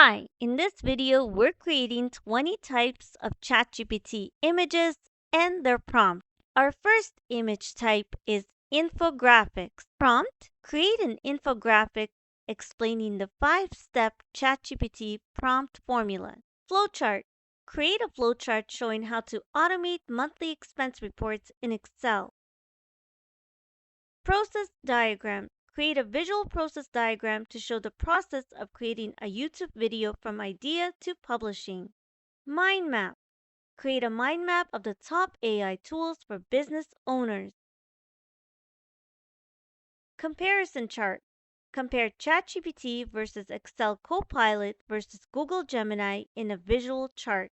Hi, in this video, we're creating 20 types of ChatGPT images and their prompt. Our first image type is infographics. Prompt: create an infographic explaining the 5-step ChatGPT prompt formula. Flowchart: create a flowchart showing how to automate monthly expense reports in Excel. Process diagram: create a visual process diagram to show the process of creating a YouTube video from idea to publishing. Mind map: create a mind map of the top AI tools for business owners. Comparison chart: compare ChatGPT versus Excel Copilot versus Google Gemini in a visual chart.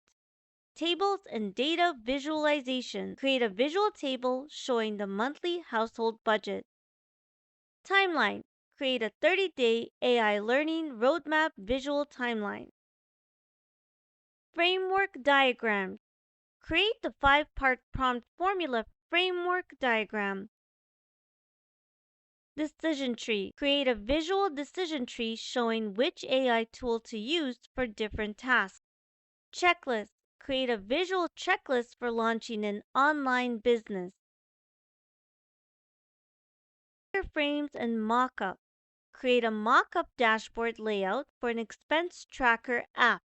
Tables and data visualization: create a visual table showing the monthly household budget. Timeline: create a 30-day AI learning roadmap visual timeline. Framework diagram: create the 5-part prompt formula framework diagram. Decision tree: create a visual decision tree showing which AI tool to use for different tasks. Checklist: create a visual checklist for launching an online business. Wireframes and Mockup: create a mockup dashboard layout for an expense tracker app.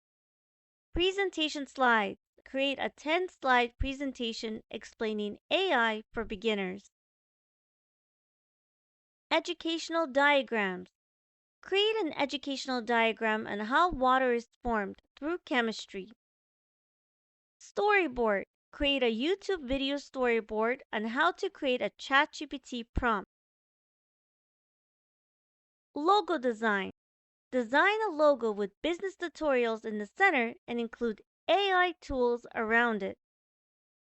Presentation slides: create a 10-slide presentation explaining AI for beginners. Educational diagrams: create an educational diagram on how water is formed through chemistry. Storyboard: create a YouTube video storyboard on how to create a ChatGPT prompt. Logo design: design a logo with business tutorials in the center and include AI tools around it.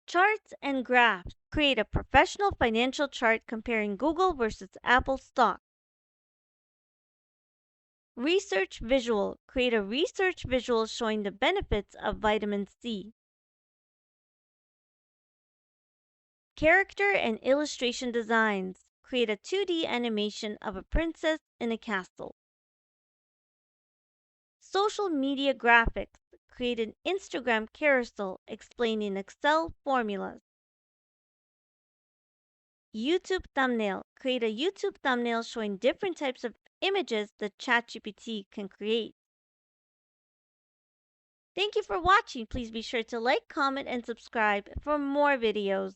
Charts and graphs: create a professional financial chart comparing Google versus Apple stock. Research visual: create a research visual showing the benefits of vitamin C. Character and illustration designs: create a 2D animation of a princess in a castle. Social media graphics: create an Instagram carousel explaining Excel formulas. YouTube thumbnail: create a YouTube thumbnail showing different types of images that ChatGPT can create. Thank you for watching. Please be sure to like, comment, and subscribe for more videos.